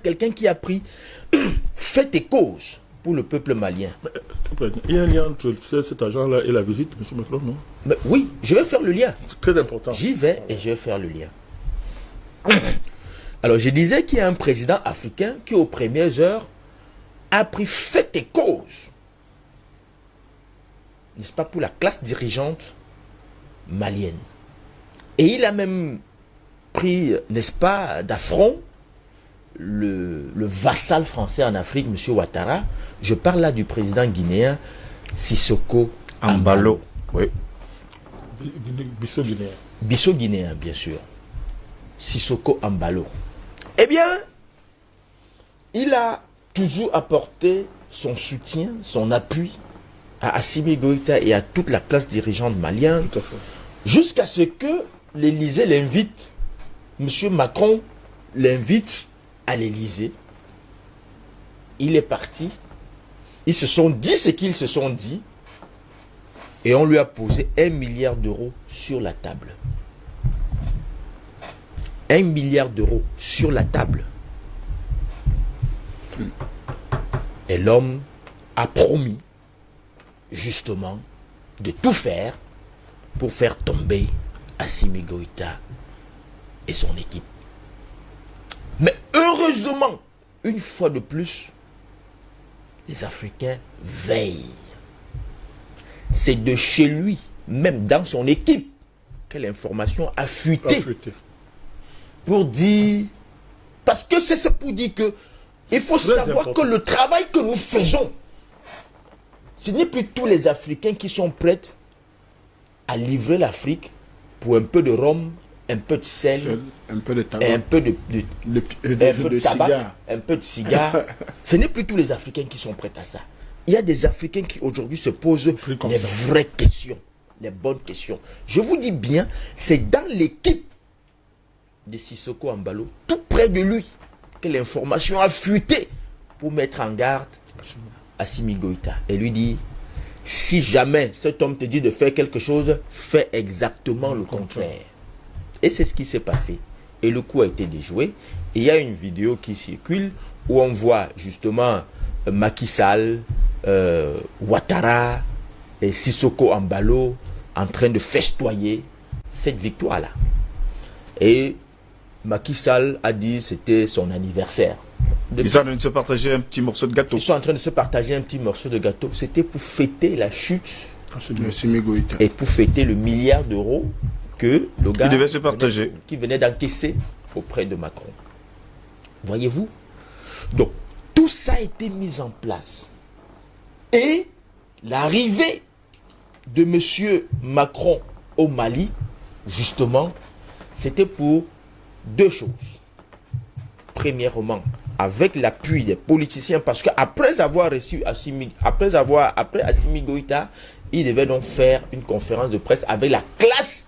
quelqu'un qui a pris fait et cause pour le peuple malien. Il y a un lien entre cet agent-là et la visite de M. Macron, non? Mais oui, je vais faire le lien. C'est très important. J'y vais et je vais faire le lien. Alors, je disais qu'il y a un président africain qui, aux premières heures, a pris fait et cause, n'est-ce pas, pour la classe dirigeante malienne. Et il a même pris, n'est-ce pas, d'affront le vassal français en Afrique, M. Ouattara. Je parle là du président guinéen Sissoko Embalo. Oui. Bissau guinéen. Bissau guinéen, bien sûr. Sissoko Embalo. Eh bien, il a toujours apporté son soutien, son appui à Assimi Goïta et à toute la classe dirigeante malienne, jusqu'à ce que l'Élysée l'invite, M. Macron l'invite à l'Élysée. Il est parti. Ils se sont dit ce qu'ils se sont dit. Et on lui a posé 1 milliard d'euros sur la table. 1 milliard d'euros sur la table. Et l'homme a promis, justement, de tout faire pour faire tomber Assimi Goïta et son équipe. Mais heureusement, une fois de plus, les Africains veillent. C'est de chez lui, même dans son équipe, que l'information a fuité. Pour dire... Parce que c'est pour dire que il faut savoir que le travail que nous faisons, ce n'est plus tous les Africains qui sont prêts à livrer l'Afrique pour un peu de rhum, un peu de sel, un peu de tabac, et un peu de tabac, un peu de cigare. Ce n'est plus tous les Africains qui sont prêts à ça. Il y a des Africains qui aujourd'hui se posent les vraies questions, les bonnes questions. Je vous dis bien, c'est dans l'équipe de Sissoko Embalo, tout près de lui, que l'information a fuité pour mettre en garde Assimi Goïta. Et lui dit, si jamais cet homme te dit de faire quelque chose, fais exactement le contraire. Et c'est ce qui s'est passé. Et le coup a été déjoué. Et il y a une vidéo qui circule où on voit justement Macky Sall, Ouattara et Sissoko Embalo en train de festoyer cette victoire-là. Et Macky Sall a dit que c'était son anniversaire. Ils sont en train de se partager un petit morceau de gâteau. Ils sont en train de se partager un petit morceau de gâteau. C'était pour fêter la chute et pour fêter le milliard d'euros que le gars devait se partager, qui venait d'encaisser auprès de Macron. Voyez-vous? Donc, tout ça a été mis en place. Et l'arrivée de M. Macron au Mali, justement, c'était pour deux choses. Premièrement, avec l'appui des politiciens, parce qu'après avoir reçu Assimi Goïta, il devait donc faire une conférence de presse avec la classe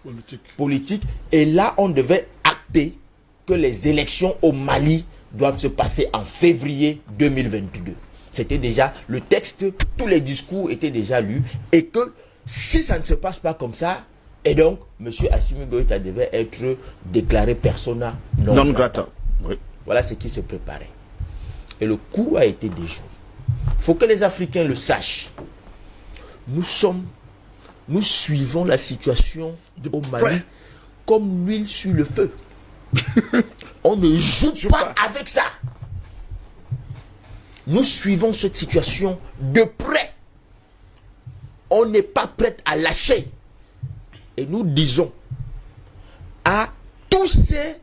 politique. Et là, on devait acter que les élections au Mali doivent se passer en février 2022. C'était déjà le texte, tous les discours étaient déjà lus. Et que si ça ne se passe pas comme ça, et donc, M. Assimi Goïta devait être déclaré persona non grata. Oui. Voilà ce qui se préparait. Et le coup a été déjoué. Il faut que les Africains le sachent. Nous suivons la situation au Mali comme l'huile sur le feu. On ne joue pas avec ça. Nous suivons cette situation de près. On n'est pas prêt à lâcher. Et nous disons à tous ces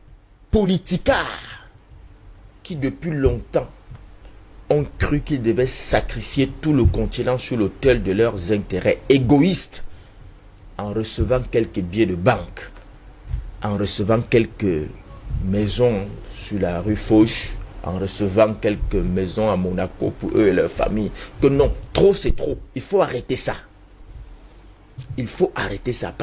politicards qui depuis longtemps ont cru qu'ils devaient sacrifier tout le continent sur l'autel de leurs intérêts égoïstes en recevant quelques billets de banque, en recevant quelques maisons sur la rue Fauche, en recevant quelques maisons à Monaco pour eux et leur famille. Que non, trop c'est trop. Il faut arrêter ça. Il faut arrêter ça.